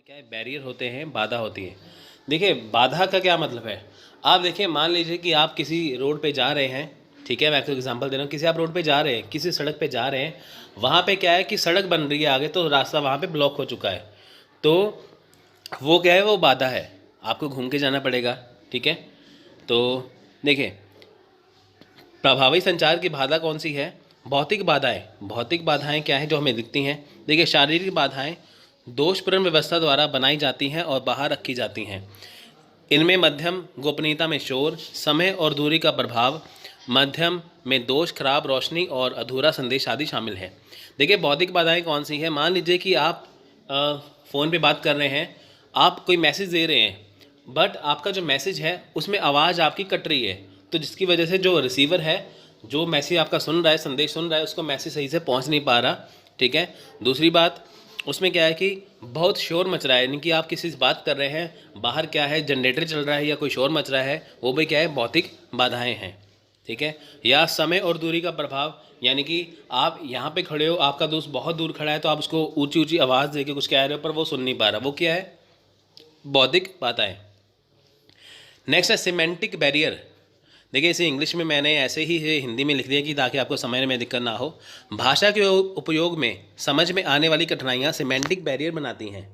क्या है, बैरियर होते हैं, बाधा होती है। देखिए बाधा का क्या मतलब है। आप देखिए, मान लीजिए कि आप किसी रोड पे जा रहे हैं, ठीक है, मैं आपको एग्जांपल दे रहा हूँ। किसी आप रोड पे जा रहे हैं, किसी सड़क पे जा रहे हैं, वहाँ पे क्या है कि सड़क बन रही है आगे, तो रास्ता वहाँ पे ब्लॉक हो चुका है। तो वो क्या है, वो बाधा है, आपको घूम के जाना पड़ेगा। ठीक है, तो देखिए प्रभावी संचार की बाधा कौन सी है। भौतिक बाधाएं। भौतिक बाधाएं क्या है जो हमें दिखती हैं। देखिए शारीरिक बाधाएं दोषपूर्ण व्यवस्था द्वारा बनाई जाती हैं और बाहर रखी जाती हैं। इनमें मध्यम गोपनीयता में शोर, समय और दूरी का प्रभाव, मध्यम में दोष, खराब रोशनी और अधूरा संदेश आदि शामिल है। देखिए भौतिक बाधाएं कौन सी है। मान लीजिए कि आप फ़ोन पे बात कर रहे हैं, आप कोई मैसेज दे रहे हैं, बट आपका जो मैसेज है उसमें आवाज़ आपकी कट रही है, तो जिसकी वजह से जो रिसीवर है, जो मैसेज आपका सुन रहा है, संदेश सुन रहा है, उसको मैसेज सही से पहुंच नहीं पा रहा। ठीक है, दूसरी बात, उसमें क्या है कि बहुत शोर मच रहा है, यानी कि आप किसी से बात कर रहे हैं, बाहर क्या है, जनरेटर चल रहा है या कोई शोर मच रहा है, वो भी क्या है, भौतिक बाधाएं हैं। ठीक है, या समय और दूरी का प्रभाव, यानी कि आप यहाँ पे खड़े हो, आपका दोस्त बहुत दूर खड़ा है, तो आप उसको ऊंची ऊंची आवाज़ दे के कुछ कह रहे हो पर वो सुन नहीं पा रहा, वो क्या है, बौद्धिक बाधाएं। नेक्स्ट है सिमेंटिक बैरियर। देखिए इसे इंग्लिश में मैंने ऐसे ही हिंदी में लिख दिया कि ताकि आपको समझने में दिक्कत ना हो। भाषा के उपयोग में समझ में आने वाली कठिनाइयाँ सिमेंटिक बैरियर बनाती हैं।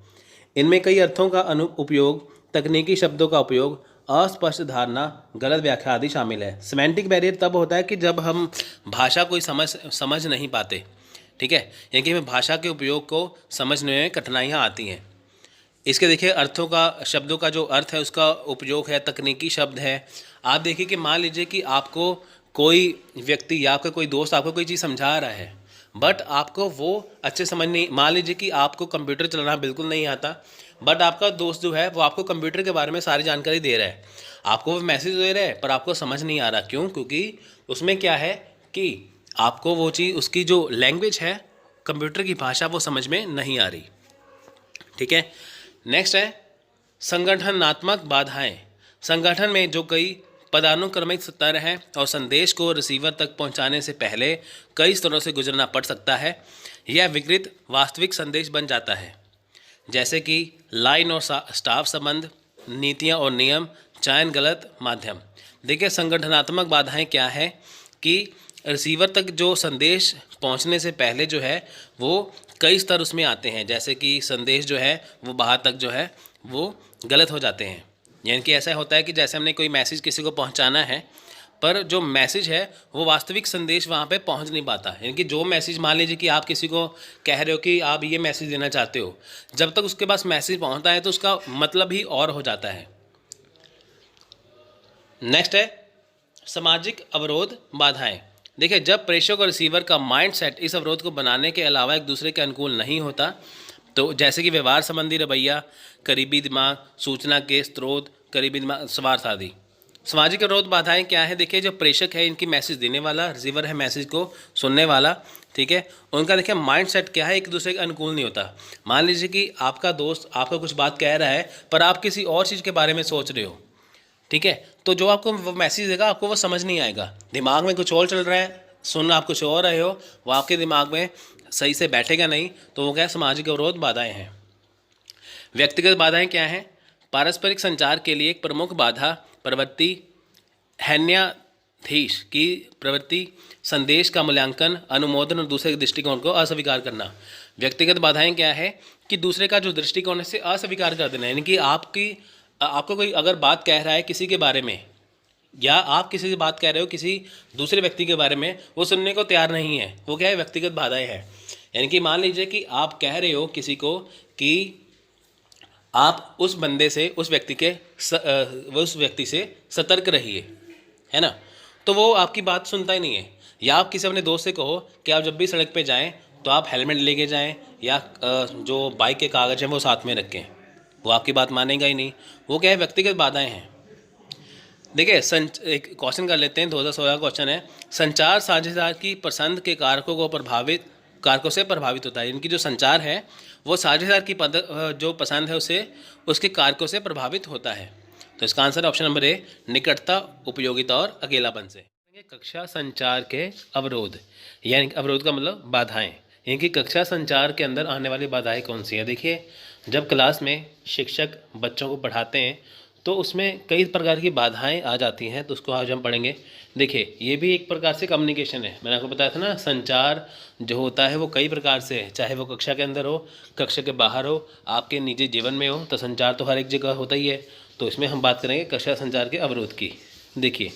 इनमें कई अर्थों का उपयोग, तकनीकी शब्दों का उपयोग, अस्पष्ट धारणा, गलत व्याख्या आदि शामिल है। सिमेंटिक बैरियर तब होता है कि जब हम भाषा कोई समझ नहीं पाते। ठीक है, यानी कि हमें भाषा के उपयोग को समझने में कठिनाइयाँ आती हैं। इसके देखिए अर्थों का, शब्दों का जो अर्थ है उसका उपयोग है, तकनीकी शब्द है। आप देखिए कि मान लीजिए कि आपको कोई व्यक्ति या आपका कोई दोस्त आपको कोई चीज़ समझा रहा है, बट आपको वो अच्छे समझ नहीं, मान लीजिए कि आपको कंप्यूटर चलाना बिल्कुल नहीं आता, बट आपका दोस्त जो है वो आपको कंप्यूटर के बारे में सारी जानकारी दे रहा है, आपको वो मैसेज दे रहा है, पर आपको समझ नहीं आ रहा। क्यों? क्योंकि उसमें क्या है कि आपको वो चीज़, उसकी जो लैंग्वेज है, कंप्यूटर की भाषा, वो समझ में नहीं आ रही। ठीक है, नेक्स्ट है संगठनात्मक बाधाएं। संगठन में जो कई पदानुक्रमित स्तर हैं और संदेश को रिसीवर तक पहुंचाने से पहले कई स्तरों से गुजरना पड़ सकता है, यह विकृत वास्तविक संदेश बन जाता है, जैसे कि लाइन और स्टाफ संबंध, नीतियां और नियम, चयन, गलत माध्यम। देखिए संगठनात्मक बाधाएं क्या है कि रिसीवर तक जो संदेश पहुंचने से पहले जो है वो कई स्तर उसमें आते हैं, जैसे कि संदेश जो है वो बाहर तक जो है वो गलत हो जाते हैं। यानी कि ऐसा होता है कि जैसे हमने कोई मैसेज किसी को पहुंचाना है, पर जो मैसेज है वो वास्तविक संदेश वहाँ पे पहुँच नहीं पाता। यानी कि जो मैसेज, मान लीजिए कि आप किसी को कह रहे हो कि आप ये मैसेज देना चाहते हो, जब तक उसके पास मैसेज पहुँचता है तो उसका मतलब ही और हो जाता है। नेक्स्ट है सामाजिक अवरोध बाधाएं। देखिए जब प्रेषक और रिसीवर का माइंड सेट इस अवरोध को बनाने के अलावा एक दूसरे के अनुकूल नहीं होता, तो जैसे कि व्यवहार संबंधी रवैया, करीबी दिमाग, सूचना के स्रोत, करीबी दिमाग, स्वार्थ आदि। सामाजिक अवरोध बाधाएं क्या है। देखिए जो प्रेषक है, इनकी मैसेज देने वाला, रिसीवर है मैसेज को सुनने वाला, ठीक है, उनका देखिए माइंड सेट क्या है, एक दूसरे के अनुकूल नहीं होता। मान लीजिए कि आपका दोस्त आपको कुछ बात कह रहा है, पर आप किसी और चीज़ के बारे में सोच रहे हो, ठीक है, तो जो आपको वो मैसेज देगा आपको वो समझ नहीं आएगा, दिमाग में कुछ और चल रहा है, सुन आप कुछ और रहे हो, वो आपके दिमाग में सही से बैठेगा नहीं, तो वो क्या है, सामाजिक अवरोध बाधाएं हैं। व्यक्तिगत बाधाएं क्या हैं। पारस्परिक संचार के लिए एक प्रमुख बाधा प्रवृत्ति हैन्याधीश की प्रवृत्ति, संदेश का मूल्यांकन, अनुमोदन और दूसरे के दृष्टिकोण को अस्वीकार करना। व्यक्तिगत बाधाएं क्या है कि दूसरे का जो दृष्टिकोण है, इसे अस्वीकार कर देना, यानी कि आपको कोई अगर बात कह रहा है किसी के बारे में, या आप किसी से बात कह रहे हो किसी दूसरे व्यक्ति के बारे में, वो सुनने को तैयार नहीं है, वो क्या है, व्यक्तिगत बाधाएं हैं। यानी कि मान लीजिए कि आप कह रहे हो किसी को कि आप उस बंदे से, उस व्यक्ति से सतर्क रहिए, है ना, तो वो आपकी बात सुनता ही नहीं है। या आप किसी अपने दोस्त से कहो कि आप जब भी सड़क पे जाएं तो आप हेलमेट लेके जाएं, या जो बाइक के कागज़ हैं वो साथ में रखें, वो आपकी बात मानेगा ही नहीं। वो क्या है, व्यक्तिगत बाधाएं हैं। देखिए एक क्वेश्चन कर लेते हैं, 2016 का क्वेश्चन है, संचार साझेदार की पसंद के कारकों से प्रभावित होता है। इनकी जो संचार है वो साझेदार की जो पसंद है उसे, उसके कारकों से प्रभावित होता है। तो इसका आंसर ऑप्शन नंबर ए, निकटता, उपयोगिता और अकेलापन से। कक्षा संचार के अवरोध, यानी अवरोध का मतलब बाधाएं, यानी कि कक्षा संचार के अंदर आने वाली बाधाएं कौन सी है। देखिए जब क्लास में शिक्षक बच्चों को पढ़ाते हैं तो उसमें कई प्रकार की बाधाएं आ जाती हैं, तो उसको आज हम पढ़ेंगे। देखिए, ये भी एक प्रकार से कम्युनिकेशन है। मैंने आपको बताया था ना, संचार जो होता है वो कई प्रकार से है, चाहे वो कक्षा के अंदर हो, कक्षा के बाहर हो, आपके निजी जीवन में हो, तो संचार तो हर एक जगह होता ही है। तो इसमें हम बात करेंगे कक्षा संचार के अवरोध की। देखिए,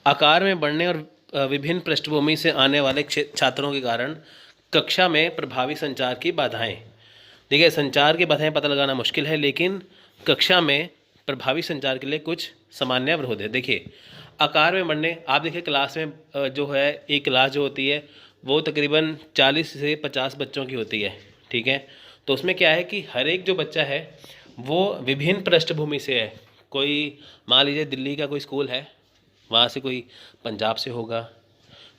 आकार में बढ़ने और विभिन्न पृष्ठभूमि से आने वाले छात्रों के कारण कक्षा में प्रभावी संचार की बाधाएं। देखिए, संचार की बाधाएं पता लगाना मुश्किल है, लेकिन कक्षा में प्रभावी संचार के लिए कुछ सामान्य अवरोध है। देखिए, आकार में बढ़ने, आप देखिए क्लास में जो है एक क्लास जो होती है वो तकरीबन 40 से 50 बच्चों की होती है, ठीक है। तो उसमें क्या है कि हर एक जो बच्चा है वो विभिन्न पृष्ठभूमि से है। कोई मान लीजिए दिल्ली का कोई स्कूल है, वहाँ से कोई पंजाब से होगा,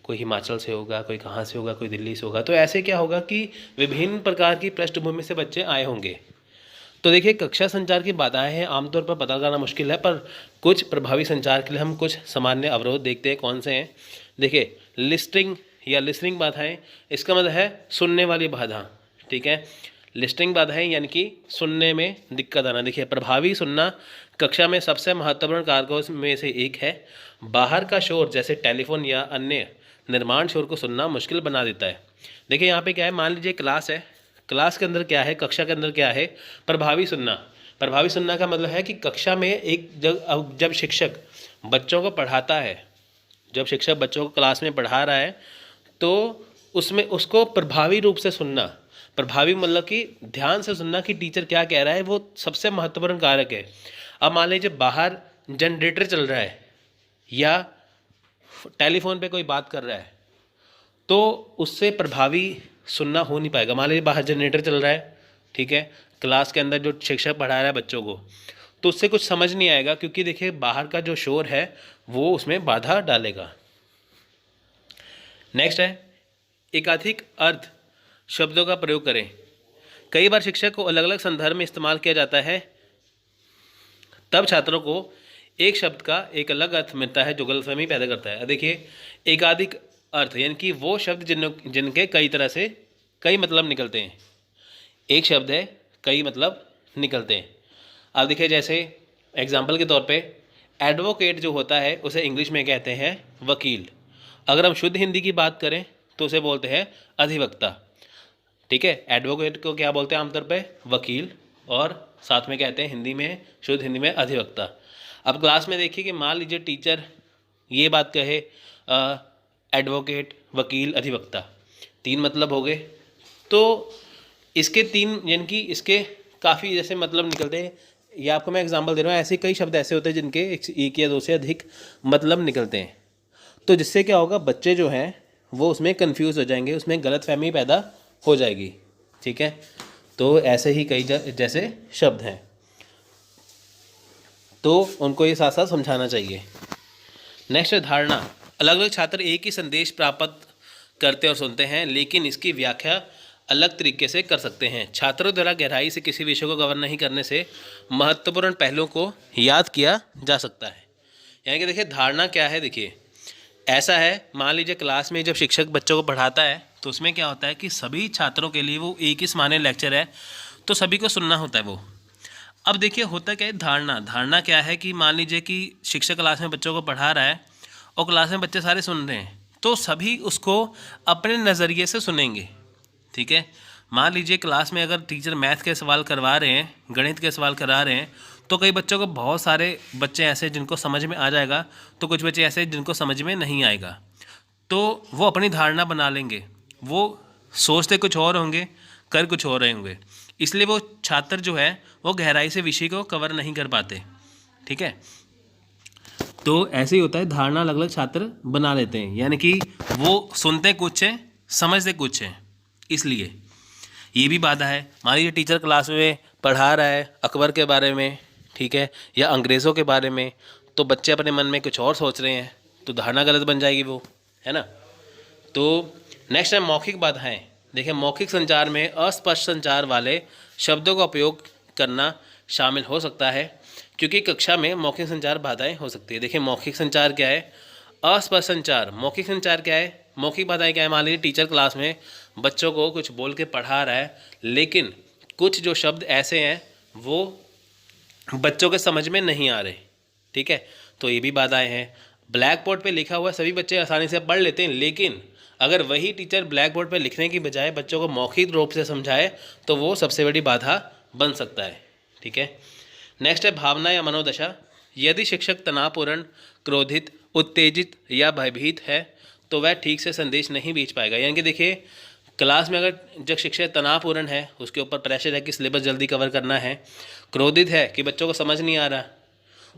कोई हिमाचल से होगा, कोई कहाँ से होगा, कोई दिल्ली से होगा। तो ऐसे क्या होगा कि विभिन्न प्रकार की पृष्ठभूमि से बच्चे आए होंगे। तो देखिए, कक्षा संचार की बाधाएं हैं, आमतौर पर पता लगाना मुश्किल है, पर कुछ प्रभावी संचार के लिए हम कुछ सामान्य अवरोध देखते हैं कौन से हैं। देखिए, लिस्टिंग या लिसनिंग बाधाएं, इसका मतलब है सुनने वाली बाधा, ठीक है। लिस्टिंग बाधाएं यानी कि सुनने में दिक्कत आना। देखिए, प्रभावी सुनना कक्षा में सबसे महत्वपूर्ण कारकों में से एक है। बाहर का शोर जैसे टेलीफोन या अन्य निर्माण शोर को सुनना मुश्किल बना देता है। देखिए, यहाँ पे क्या है, मान लीजिए क्लास है, क्लास के अंदर क्या है, कक्षा के अंदर क्या है, प्रभावी सुनना। प्रभावी सुनना का मतलब है कि कक्षा में एक जब शिक्षक बच्चों को पढ़ाता है, जब शिक्षक बच्चों को क्लास में पढ़ा रहा है तो उसमें उसको प्रभावी रूप से सुनना। प्रभावी मतलब कि ध्यान से सुनना कि टीचर क्या कह रहा है, वो सबसे महत्वपूर्ण कारक है। अब मान लीजिए बाहर जनरेटर चल रहा है या टेलीफोन पे कोई बात कर रहा है, तो उससे प्रभावी सुनना हो नहीं पाएगा। मान लीजिए बाहर जनरेटर चल रहा है, ठीक है, क्लास के अंदर जो शिक्षक पढ़ा रहा है बच्चों को, तो उससे कुछ समझ नहीं आएगा, क्योंकि देखिए बाहर का जो शोर है वो उसमें बाधा डालेगा। नेक्स्ट है, एकाधिक अर्थ शब्दों का प्रयोग करें। कई बार शिक्षक को अलग अलग संदर्भ में इस्तेमाल किया जाता है, तब छात्रों को एक शब्द का एक अलग अर्थ मिलता है जो गलतफहमी पैदा करता है। देखिए, एकाधिक अर्थ यानी कि वो शब्द जिनके कई तरह से कई मतलब निकलते हैं। एक शब्द है, कई मतलब निकलते हैं। अब देखिए, जैसे एग्जाम्पल के तौर पे एडवोकेट जो होता है उसे इंग्लिश में कहते हैं वकील। अगर हम शुद्ध हिंदी की बात करें तो उसे बोलते हैं अधिवक्ता, ठीक है। एडवोकेट को क्या बोलते हैं आमतौर पे, वकील, और साथ में कहते हैं हिंदी में, शुद्ध हिंदी में अधिवक्ता। अब क्लास में देखिए कि मान लीजिए टीचर ये बात कहे, एडवोकेट, वकील, अधिवक्ता, 3 मतलब हो गए। तो इसके 3 यानी कि इसके काफ़ी जैसे मतलब निकलते हैं। ये आपको मैं एग्जांपल दे रहा हूँ, ऐसे कई शब्द ऐसे होते हैं जिनके एक या 2 से अधिक मतलब निकलते हैं। तो जिससे क्या होगा, बच्चे जो हैं वो उसमें कंफ्यूज हो जाएंगे, उसमें गलतफहमी पैदा हो जाएगी, ठीक है। तो ऐसे ही कई जैसे शब्द हैं, तो उनको ये साथ साथ समझाना चाहिए। नेक्स्ट है धारणा। अलग अलग छात्र एक ही संदेश प्राप्त करते और सुनते हैं, लेकिन इसकी व्याख्या अलग तरीके से कर सकते हैं। छात्रों द्वारा गहराई से किसी विषय को कवर नहीं करने से महत्वपूर्ण पहलुओं को याद किया जा सकता है। यानी कि देखिए, धारणा क्या है, देखिए ऐसा है, मान लीजिए क्लास में जब शिक्षक बच्चों को पढ़ाता है तो उसमें क्या होता है कि सभी छात्रों के लिए वो एक ही समान लेक्चर है, तो सभी को सुनना होता है वो। अब देखिए होता क्या है, धारणा क्या है कि मान लीजिए कि शिक्षक क्लास में बच्चों को पढ़ा रहा है और क्लास में बच्चे सारे सुन रहे हैं, तो सभी उसको अपने नज़रिए से सुनेंगे, ठीक है। मान लीजिए क्लास में अगर टीचर मैथ के सवाल करवा रहे हैं, गणित के सवाल करा रहे हैं, तो कई बच्चों को, बहुत सारे बच्चे ऐसे जिनको समझ में आ जाएगा, तो कुछ बच्चे ऐसे जिनको समझ में नहीं आएगा। तो वो अपनी धारणा बना लेंगे, वो सोचते कुछ और होंगे, कर कुछ और रहे होंगे, इसलिए वो छात्र जो है वो गहराई से विषय को कवर नहीं कर पाते, ठीक है। तो ऐसे ही होता है, धारणा अलग अलग छात्र बना लेते हैं, यानी कि वो सुनते कुछ हैं, समझते कुछ हैं, इसलिए ये भी बाधा है। मान लीजिए टीचर क्लास में पढ़ा रहा है अकबर के बारे में, ठीक है, या अंग्रेज़ों के बारे में, तो बच्चे अपने मन में कुछ और सोच रहे हैं, तो धारणा गलत बन जाएगी वो, है ना। तो नेक्स्ट है मौखिक बाधाएं। देखिए, मौखिक संचार में अस्पष्ट संचार वाले शब्दों का उपयोग करना शामिल हो सकता है, क्योंकि कक्षा में मौखिक संचार बाधाएं हो सकती है। देखिए, मौखिक संचार क्या है, अस्पष्ट संचार। मौखिक संचार क्या है, मौखिक बाधाएं क्या है, मान लीजिए टीचर क्लास में बच्चों को कुछ बोल के पढ़ा रहा है, लेकिन कुछ जो शब्द ऐसे हैं वो बच्चों के समझ में नहीं आ रहे, ठीक है, तो ये भी बाधाएं हैं। ब्लैक बोर्ड पे लिखा हुआ सभी बच्चे आसानी से पढ़ लेते हैं, लेकिन अगर वही टीचर ब्लैक बोर्ड पे लिखने की बजाय बच्चों को मौखिक रूप से समझाए तो वो सबसे बड़ी बाधा बन सकता है, ठीक है। नेक्स्ट है भावना या मनोदशा। यदि शिक्षक तनावपूर्ण, क्रोधित, उत्तेजित या भयभीत है तो वह ठीक से संदेश नहीं भेज पाएगा। यानी कि देखिए, क्लास में अगर जब शिक्षक तनावपूर्ण है, उसके ऊपर प्रेशर है कि सिलेबस जल्दी कवर करना है, क्रोधित है कि बच्चों को समझ नहीं आ रहा,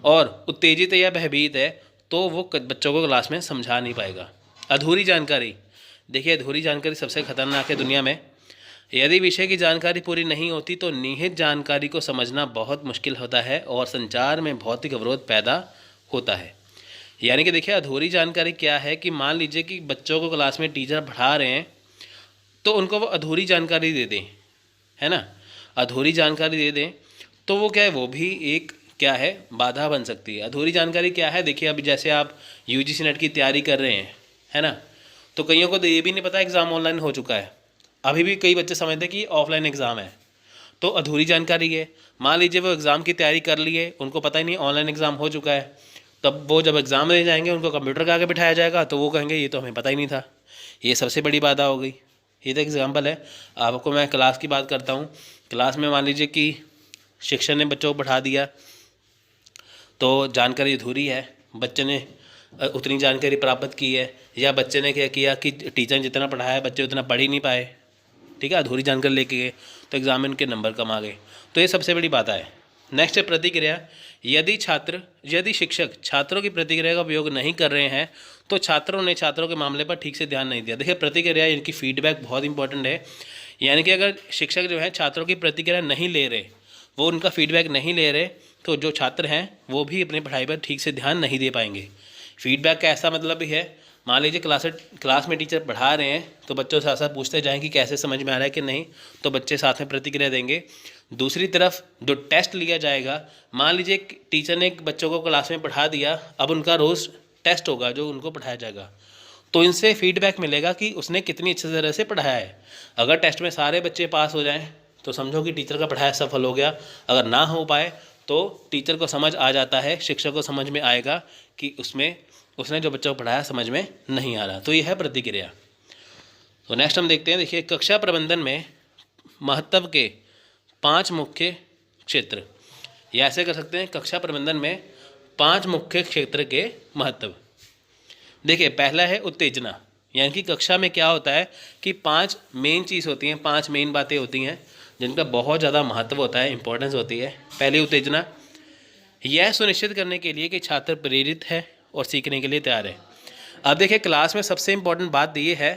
और उत्तेजित या भयभीत है तो वो बच्चों को क्लास में समझा नहीं पाएगा। अधूरी जानकारी, देखिए अधूरी जानकारी सबसे खतरनाक है दुनिया में। यदि विषय की जानकारी पूरी नहीं होती तो निहित जानकारी को समझना बहुत मुश्किल होता है और संचार में भौतिक अवरोध पैदा होता है। यानी कि देखिए अधूरी जानकारी क्या है कि मान लीजिए कि बच्चों को क्लास में टीचर पढ़ा रहे हैं तो उनको वो अधूरी जानकारी दे दें, है ना, अधूरी जानकारी दे दें तो वो क्या है, वो भी एक क्या है, बाधा बन सकती है। अधूरी जानकारी क्या है, देखिए अभी जैसे आप यूजीसी नेट की तैयारी कर रहे हैं, है ना, तो कईयों को तो ये भी नहीं पता एग्ज़ाम ऑनलाइन हो चुका है। अभी भी कई बच्चे समझते हैं कि ऑफलाइन एग्ज़ाम है, तो अधूरी जानकारी है। मान लीजिए वो एग्ज़ाम की तैयारी कर ली है, उनको पता ही नहीं ऑनलाइन एग्ज़ाम हो चुका है, तब वो जब एग्ज़ाम देने जाएंगे उनको कंप्यूटर के आगे बिठाया जाएगा तो वो कहेंगे ये तो हमें पता ही नहीं था। ये सबसे बड़ी बाधा हो गई। ये तो एग्जाम्पल है। आपको मैं क्लास की बात करता हूँ। क्लास में मान लीजिए कि शिक्षक ने बच्चों को पढ़ा दिया तो जानकारी अधूरी है, बच्चे ने उतनी जानकारी प्राप्त की है, या बच्चे ने क्या किया कि टीचर ने जितना पढ़ाया बच्चे उतना पढ़ ही नहीं पाए, ठीक है, अधूरी जानकारी लेके गए तो एग्जाम में उनके नंबर कम आ गए। तो ये सबसे बड़ी बात है। नेक्स्ट है प्रतिक्रिया। यदि शिक्षक छात्रों की प्रतिक्रिया का उपयोग नहीं कर रहे हैं तो छात्रों ने छात्रों के मामले पर ठीक से ध्यान नहीं दिया। देखिए प्रतिक्रिया इनकी फीडबैक बहुत इंपॉर्टेंट है। यानी कि अगर शिक्षक जो है छात्रों की प्रतिक्रिया नहीं ले रहे, वो उनका फीडबैक नहीं ले रहे, तो जो छात्र हैं वो भी अपनी पढ़ाई पर ठीक से ध्यान नहीं दे पाएंगे। फीडबैक का ऐसा मतलब भी है, मान लीजिए क्लास में टीचर पढ़ा रहे हैं तो बच्चों से साथ साथ पूछते जाएं कि कैसे समझ में आ रहा है कि नहीं, तो बच्चे साथ में प्रतिक्रिया देंगे। दूसरी तरफ जो टेस्ट लिया जाएगा, मान लीजिए टीचर ने बच्चों को क्लास में पढ़ा दिया, अब उनका रोज़ टेस्ट होगा जो उनको पढ़ाया जाएगा, तो इनसे फीडबैक मिलेगा कि उसने कितनी अच्छी तरह से पढ़ाया है। अगर टेस्ट में सारे बच्चे पास हो जाएं तो समझो कि टीचर का पढ़ाया सफल हो गया। अगर ना हो पाए तो टीचर को समझ आ जाता है, शिक्षक को समझ में आएगा कि उसने जो बच्चों को पढ़ाया समझ में नहीं आ रहा। तो यह है प्रतिक्रिया। तो नेक्स्ट हम देखते हैं, देखिए कक्षा प्रबंधन में महत्व के 5 मुख्य क्षेत्र, या ऐसे कर सकते हैं कक्षा प्रबंधन में 5 मुख्य क्षेत्र के महत्व। देखिए पहला है उत्तेजना। यानी कि कक्षा में क्या होता है कि 5 मेन चीज़ होती हैं, 5 मेन बातें होती हैं जिनका बहुत ज़्यादा महत्व होता है, इंपॉर्टेंस होती है। पहली उत्तेजना, यह सुनिश्चित करने के लिए कि छात्र प्रेरित है और सीखने के लिए तैयार है। अब देखिए क्लास में सबसे इम्पोर्टेंट बात ये है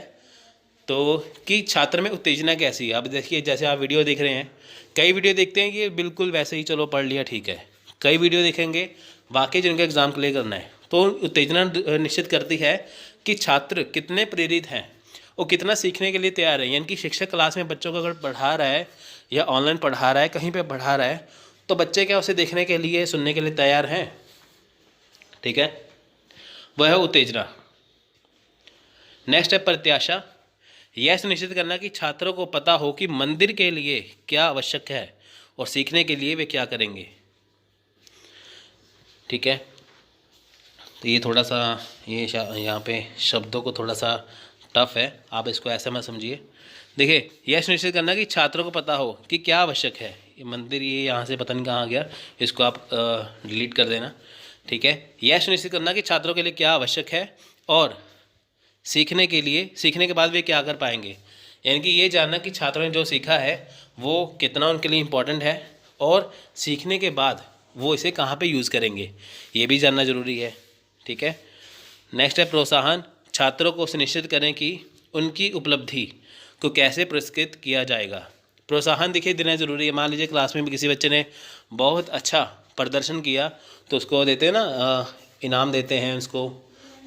तो कि छात्र में उत्तेजना कैसी है। अब देखिए जैसे आप वीडियो देख रहे हैं, कई वीडियो देखते हैं कि बिल्कुल वैसे ही चलो पढ़ लिया ठीक है, कई वीडियो देखेंगे वाकई जिनका एग्ज़ाम क्लियर करना है। तो उत्तेजना निश्चित करती है कि छात्र कितने प्रेरित हैं और कितना सीखने के लिए तैयार है। यानी कि शिक्षक क्लास में बच्चों को अगर पढ़ा रहा है या ऑनलाइन पढ़ा रहा है, कहीं पे पढ़ा रहा है, तो बच्चे क्या उसे देखने के लिए, सुनने के लिए तैयार हैं, ठीक है, वह है उत्तेजना। नेक्स्ट है प्रत्याशा। यह सुनिश्चित करना कि छात्रों को पता हो कि मंदिर के लिए क्या आवश्यक है और सीखने के लिए वे क्या करेंगे, ठीक है। तो ये थोड़ा सा ये यहाँ पे शब्दों को थोड़ा सा टफ है, आप इसको ऐसे मत समझिए। देखिए यह सुनिश्चित करना कि छात्रों को पता हो कि क्या आवश्यक है। ये मंदिर ये यहाँ से पता नहीं कहाँ गया, इसको आप डिलीट कर देना, ठीक है। यह सुनिश्चित करना कि छात्रों के लिए क्या आवश्यक है और सीखने के बाद वे क्या कर पाएंगे। यानी कि ये जानना कि छात्रों ने जो सीखा है वो कितना उनके लिए इम्पोर्टेंट है और सीखने के बाद वो इसे कहाँ पे यूज़ करेंगे, ये भी जानना ज़रूरी है, ठीक है। नेक्स्ट है प्रोत्साहन। छात्रों को सुनिश्चित करें कि उनकी उपलब्धि को कैसे पुरस्कृत किया जाएगा। प्रोत्साहन देखिए देना ज़रूरी है। मान लीजिए क्लास में भी किसी बच्चे ने बहुत अच्छा प्रदर्शन किया तो उसको देते हैं ना, इनाम देते हैं उसको,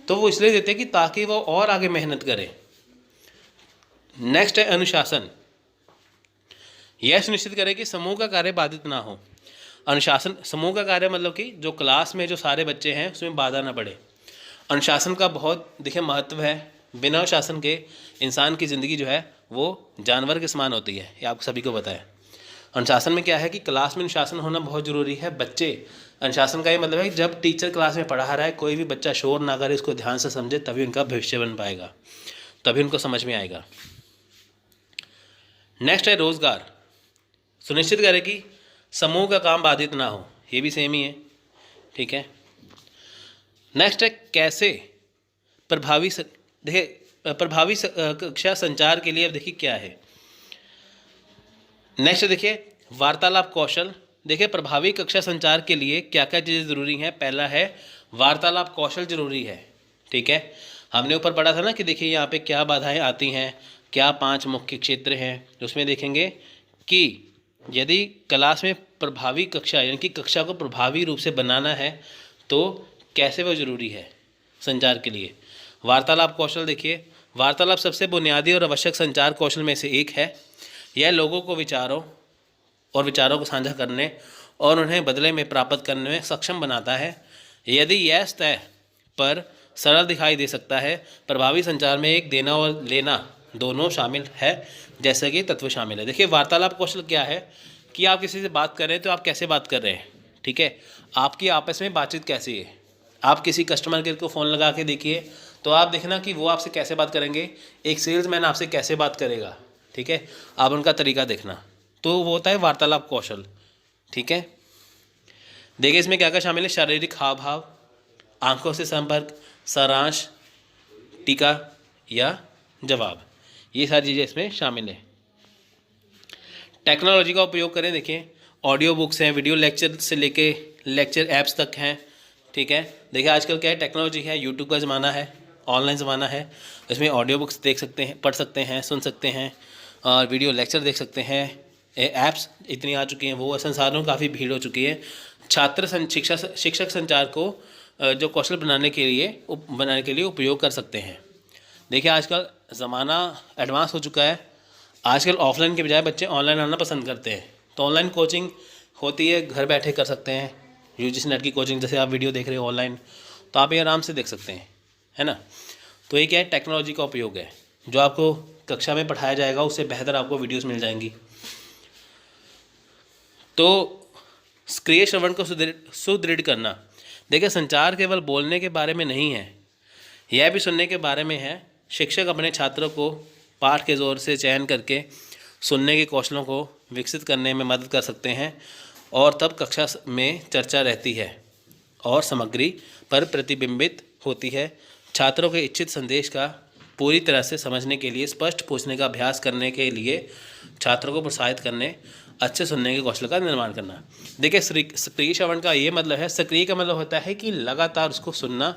तो वो इसलिए देते हैं कि ताकि वो और आगे मेहनत करे। नेक्स्ट है अनुशासन। यह सुनिश्चित करें कि समूह का कार्य बाधित ना हो। अनुशासन, समूह का कार्य मतलब कि जो क्लास में जो सारे बच्चे हैं उसमें बाधा ना पड़े। अनुशासन का बहुत देखिए महत्व है। बिना शासन के इंसान की ज़िंदगी जो है वो जानवर के समान होती है, ये आपको सभी को पता है। अनुशासन में क्या है कि क्लास में अनुशासन होना बहुत ज़रूरी है। बच्चे, अनुशासन का ये मतलब है कि जब टीचर क्लास में पढ़ा रहा है, कोई भी बच्चा शोर ना करे, इसको ध्यान से समझे, तभी उनका भविष्य बन पाएगा, तभी उनको समझ में आएगा। नेक्स्ट है रोज़गार। सुनिश्चित करें कि समूह का काम बाधित ना हो, ये भी सेम ही है, ठीक है। नेक्स्ट है कैसे प्रभावी देखिए प्रभावी कक्षा संचार के लिए, अब देखिए क्या है। नेक्स्ट देखिए वार्तालाप कौशल। देखिए प्रभावी कक्षा संचार के लिए क्या क्या चीज़ें ज़रूरी हैं। पहला है वार्तालाप कौशल ज़रूरी है, ठीक है। हमने ऊपर पढ़ा था ना कि देखिए यहाँ पे क्या बाधाएं आती हैं, क्या 5 मुख्य क्षेत्र हैं, उसमें देखेंगे कि यदि क्लास में प्रभावी कक्षा यानी कि कक्षा को प्रभावी रूप से बनाना है तो कैसे वो ज़रूरी है संचार के लिए। वार्तालाप कौशल, देखिए वार्तालाप सबसे बुनियादी और आवश्यक संचार कौशल में से एक है। यह लोगों को विचारों को साझा करने और उन्हें बदले में प्राप्त करने में सक्षम बनाता है। यदि यह सतह पर सरल दिखाई दे सकता है, प्रभावी संचार में एक देना और लेना दोनों शामिल है, जैसे कि तत्व शामिल है। देखिए वार्तालाप कौशल क्या है कि आप किसी से बात कर रहे हैं तो आप कैसे बात कर रहे हैं, ठीक है। आपकी आपस में बातचीत कैसी है। आप किसी कस्टमर केयर को फ़ोन लगा के देखिए तो आप देखना कि वो आपसे कैसे बात करेंगे, एक सेल्समैन आपसे कैसे बात करेगा, ठीक है। आप उनका तरीका देखना, तो वो होता है वार्तालाप कौशल, ठीक है। देखिए इसमें क्या क्या शामिल है। शारीरिक हाव भाव, आंखों से संपर्क, सारांश, टीका या जवाब, ये सारी चीज़ें इसमें शामिल है। टेक्नोलॉजी का उपयोग करें। देखिए ऑडियो बुक्स हैं, वीडियो लेक्चर से लेके लेक्चर ऐप्स तक हैं, ठीक है। देखिए आजकल क्या है, टेक्नोलॉजी है, यूट्यूब का ज़माना है, ऑनलाइन ज़माना है। इसमें ऑडियो बुक्स देख सकते हैं, पढ़ सकते हैं, सुन सकते हैं, और वीडियो लेक्चर देख सकते हैं। ऐप्स इतनी आ चुकी हैं, वो संसार में काफ़ी भीड़ हो चुकी है। छात्र शिक्षक संचार को जो कौशल बनाने के लिए उपयोग कर सकते हैं। देखिए आजकल ज़माना एडवांस हो चुका है। आजकल ऑफलाइन के बजाय बच्चे ऑनलाइन आना पसंद करते हैं, तो ऑनलाइन कोचिंग होती है, घर बैठे कर सकते हैं। यूजीसी नेट की कोचिंग, जैसे आप वीडियो देख रहे हो ऑनलाइन, तो आप ये आराम से देख सकते हैं, है ना। तो ये क्या है, टेक्नोलॉजी का उपयोग है। जो आपको कक्षा में पढ़ाया जाएगा उससे बेहतर आपको वीडियोस मिल जाएंगी। तो सक्रिय श्रवण को सुदृढ़ करना। देखिए संचार केवल बोलने के बारे में नहीं है, यह भी सुनने के बारे में है। शिक्षक अपने छात्रों को पाठ के ज़ोर से चयन करके सुनने के कौशलों को विकसित करने में मदद कर सकते हैं, और तब कक्षा में चर्चा रहती है और सामग्री पर प्रतिबिंबित होती है। छात्रों के इच्छित संदेश का पूरी तरह से समझने के लिए स्पष्ट पूछने का अभ्यास करने के लिए छात्रों को प्रोत्साहित करने, अच्छे सुनने के कौशल का निर्माण करना। देखिए सक्रिय श्रवण का ये मतलब है, सक्रिय का मतलब होता है कि लगातार उसको सुनना,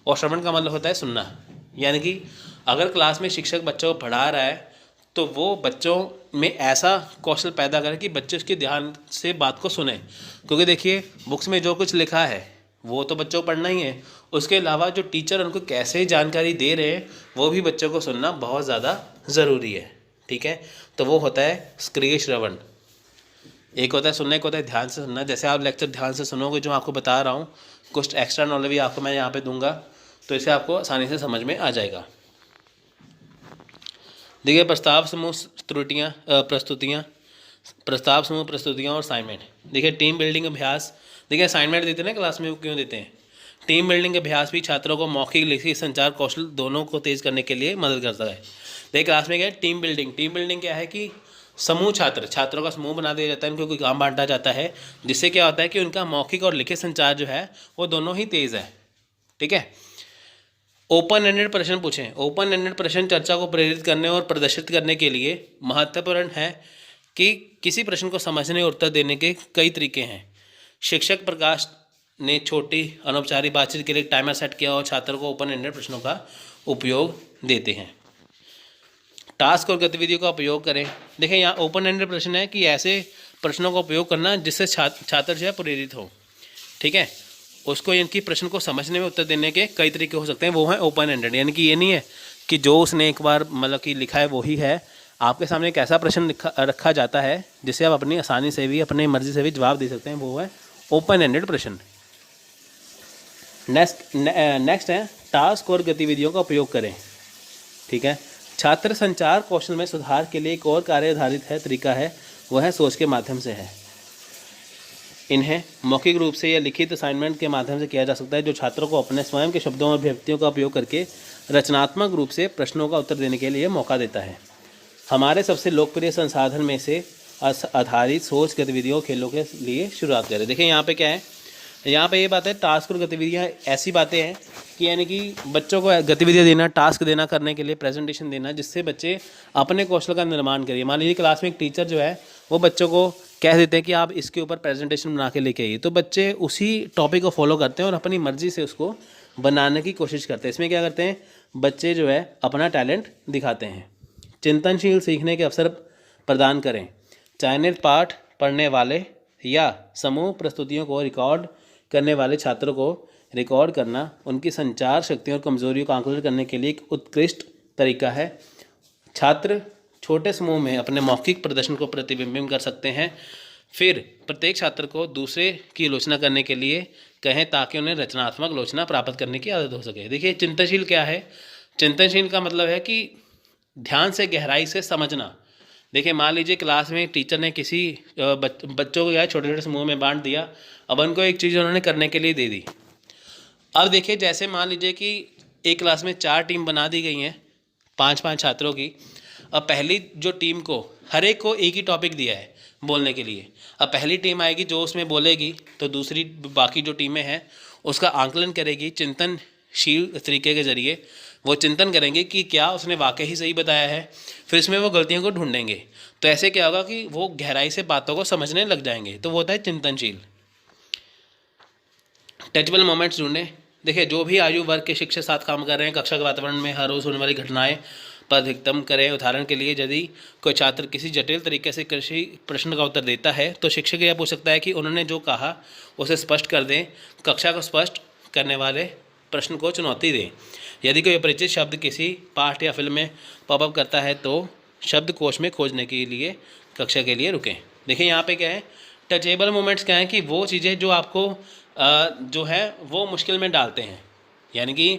और श्रवण का मतलब होता है सुनना। यानी कि अगर क्लास में शिक्षक बच्चों को पढ़ा रहा है तो वो बच्चों में ऐसा कौशल पैदा करे कि बच्चे उसके ध्यान से बात को सुने। क्योंकि देखिए बुक्स में जो कुछ लिखा है वो तो बच्चों को पढ़ना ही है, उसके अलावा जो टीचर उनको कैसे जानकारी दे रहे हैं वो भी बच्चों को सुनना बहुत ज़्यादा ज़रूरी है, ठीक है। तो वो होता है सक्रिय श्रवण। एक होता है सुनना, एक होता है ध्यान से सुनना। जैसे आप लेक्चर ध्यान से सुनोगे, जो आपको बता रहा हूँ, कुछ एक्स्ट्रा नॉलेज भी आपको मैं यहाँ पे दूंगा, तो इसे आपको आसानी से समझ में आ जाएगा। देखिए प्रस्ताव समूह प्रस्तुतियाँ और असाइनमेंट। देखिए टीम बिल्डिंग अभ्यास। देखिए असाइनमेंट देते हैं ना क्लास में, वो क्यों देते हैं। टीम बिल्डिंग अभ्यास भी छात्रों को मौखिक लिखित संचार कौशल दोनों को तेज करने के लिए मदद करता है। देखिए क्लास में क्या है, टीम बिल्डिंग क्या है कि समूह छात्रों का समूह बना दिया जाता है, उनको कोई काम बांटा जाता है, जिससे क्या होता है कि उनका मौखिक और लिखित संचार जो है वो दोनों ही तेज़ है, ठीक है। ओपन एंडेड प्रश्न पूछें। ओपन एंडेड प्रश्न चर्चा को प्रेरित करने और प्रदर्शित करने के लिए महत्वपूर्ण है कि किसी प्रश्न को समझने और उत्तर देने के कई तरीके हैं। शिक्षक प्रकाश ने छोटी अनौपचारिक बातचीत के लिए टाइमर सेट किया और छात्रों को ओपन एंडेड प्रश्नों का उपयोग देते हैं। टास्क और गतिविधियों का उपयोग करें। देखें यहाँ ओपन एंडेड प्रश्न है कि ऐसे प्रश्नों का उपयोग करना जिससे छात्र जो है प्रेरित हो, ठीक है। उसको इनकी प्रश्न को समझने में उत्तर देने के कई तरीके हो सकते हैं, वो है ओपन एंडेड। यानी कि ये नहीं है कि जो उसने एक बार मतलब कि लिखा है वही है। आपके सामने एक ऐसा प्रश्न रखा जाता है जिसे आप अपनी आसानी से भी, अपनी मर्जी से भी जवाब दे सकते हैं, वो है ओपन एंडेड प्रश्न। नेक्स्ट है टास्क और गतिविधियों का उपयोग करें। ठीक है। छात्र संचार कौशल में सुधार के लिए एक और कार्य आधारित है तरीका है, वह है सोच के माध्यम से है। इन्हें मौखिक रूप से या लिखित असाइनमेंट के माध्यम से किया जा सकता है, जो छात्रों को अपने स्वयं के शब्दों और अभिव्यक्तियों का उपयोग करके रचनात्मक रूप से प्रश्नों का उत्तर देने के लिए मौका देता है। हमारे सबसे लोकप्रिय संसाधन में से आधारित सोच गतिविधियों खेलों के लिए शुरुआत करें। देखिए यहाँ पे क्या है, यहाँ पे ये बात है, टास्क और गतिविधियाँ ऐसी बातें हैं कि यानी कि बच्चों को गतिविधियाँ देना, टास्क देना, करने के लिए प्रेजेंटेशन देना, जिससे बच्चे अपने कौशल का निर्माण करिए। मान लीजिए क्लास में एक टीचर जो है वो बच्चों को कह देते हैं कि आप इसके ऊपर प्रेजेंटेशन बना के लेके आइए, तो बच्चे उसी टॉपिक को फॉलो करते हैं और अपनी मर्जी से उसको बनाने की कोशिश करते हैं। इसमें क्या करते हैं, बच्चे जो है अपना टैलेंट दिखाते हैं। चिंतनशील सीखने के अवसर प्रदान करें। चयनित पाठ पढ़ने वाले या समूह प्रस्तुतियों को रिकॉर्ड करने वाले छात्रों को रिकॉर्ड करना उनकी संचार शक्तियों और कमजोरियों का आकलन करने के लिए एक उत्कृष्ट तरीका है। छात्र छोटे समूह में अपने मौखिक प्रदर्शन को प्रतिबिंबित कर सकते हैं। फिर प्रत्येक छात्र को दूसरे की आलोचना करने के लिए कहें ताकि उन्हें रचनात्मक आलोचना प्राप्त करने की आदत हो सके। देखिए चिंतनशील क्या है, चिंतनशील का मतलब है कि ध्यान से गहराई से समझना। देखिए मान लीजिए क्लास में टीचर ने किसी बच्चों को या छोटे छोटे समूह में बांट दिया, अब उनको एक चीज़ उन्होंने करने के लिए दे दी। अब देखिए जैसे मान लीजिए कि एक क्लास में 4 टीम बना दी गई हैं 5-5 छात्रों की। अब पहली जो टीम को हर एक को एक ही टॉपिक दिया है बोलने के लिए। अब पहली टीम आएगी जो उसमें बोलेगी, तो दूसरी बाकी जो टीमें हैं उसका आंकलन करेगी। चिंतनशील तरीके के ज़रिए वो चिंतन करेंगे कि क्या उसने वाकई ही सही बताया है, फिर इसमें वो गलतियों को ढूंढेंगे। तो ऐसे क्या होगा कि वो गहराई से बातों को समझने लग जाएंगे, तो वो होता है चिंतनशील। टचबल मोमेंट्स ढूंढें। देखिए जो भी आयु वर्ग के शिक्षक साथ काम कर रहे हैं, कक्षा के वातावरण में हर रोज़ होने वाली घटनाएं पर अधिकतम करें। उदाहरण के लिए यदि कोई छात्र किसी जटिल तरीके से किसी प्रश्न का उत्तर देता है तो शिक्षक यह पूछ सकता है कि उन्होंने जो कहा उसे स्पष्ट कर दें। कक्षा को स्पष्ट करने वाले प्रश्न को चुनौती दें। यदि कोई अपरिचित शब्द किसी पाठ या फिल्म में पॉपअप करता है तो शब्दकोश में खोजने के लिए कक्षा के लिए रुकें। देखिए यहाँ पे क्या है, टचेबल मोमेंट्स क्या है कि वो चीज़ें जो आपको जो है वो मुश्किल में डालते हैं। यानी कि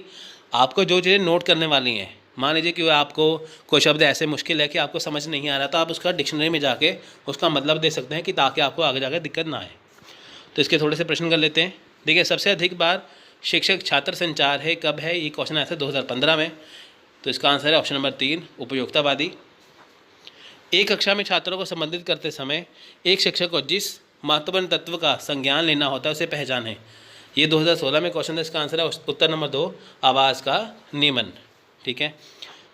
आपको जो चीज़ें नोट करने वाली हैं, मान लीजिए कि आपको कोई शब्द ऐसे मुश्किल है कि आपको समझ नहीं आ रहा, तो आप उसका डिक्शनरी में जाके उसका मतलब दे सकते हैं कि ताकि आपको आगे जाकर दिक्कत ना आए। तो इसके थोड़े से प्रश्न कर लेते हैं। देखिए सबसे अधिक बार शिक्षक छात्र संचार है कब है, ये क्वेश्चन आया था 2015 में। तो इसका आंसर है ऑप्शन नंबर 3 उपयोगितावादी। एक कक्षा में छात्रों को संबंधित करते समय एक शिक्षक को जिस महत्वपूर्ण तत्व का संज्ञान लेना होता है उसे पहचानें। ये 2016 में क्वेश्चन था। इसका आंसर है उत्तर नंबर 2 आवाज़ का नियमन। ठीक है।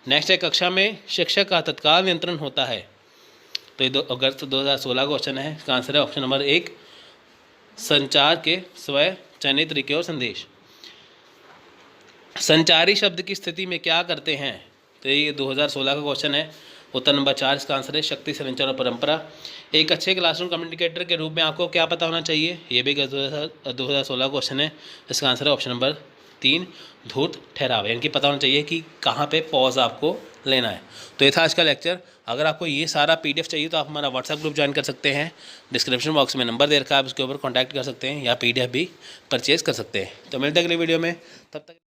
नेक्स्ट है कक्षा में शिक्षक का तत्काल नियंत्रण होता है। तो ये अगस्त 2016 का क्वेश्चन है। इसका आंसर है ऑप्शन नंबर 1 संचार के स्वयं चयनित तरीके और संदेश। संचारी शब्द की स्थिति में क्या करते हैं, तो ये 2016 का क्वेश्चन है। उत्तर नंबर 4 इसका आंसर है शक्ति, संरचना और परंपरा। एक अच्छे क्लासरूम कम्युनिकेटर के रूप में आपको क्या पता होना चाहिए, ये भी 2016 क्वेश्चन है। इसका आंसर है ऑप्शन नंबर 3 धूर्त ठहराव, यानी कि पता होना चाहिए कि कहाँ पे पॉज आपको लेना है। तो ये था आज का लेक्चर। अगर आपको ये सारा PDF चाहिए तो आप हमारा व्हाट्सएप ग्रुप ज्वाइन कर सकते हैं। डिस्क्रिप्शन बॉक्स में नंबर दे रखा है, आप उसके ऊपर कॉन्टैक्ट कर सकते हैं या PDF भी परचेज़ कर सकते हैं। तो मिलते हैं अगली वीडियो में, तब तक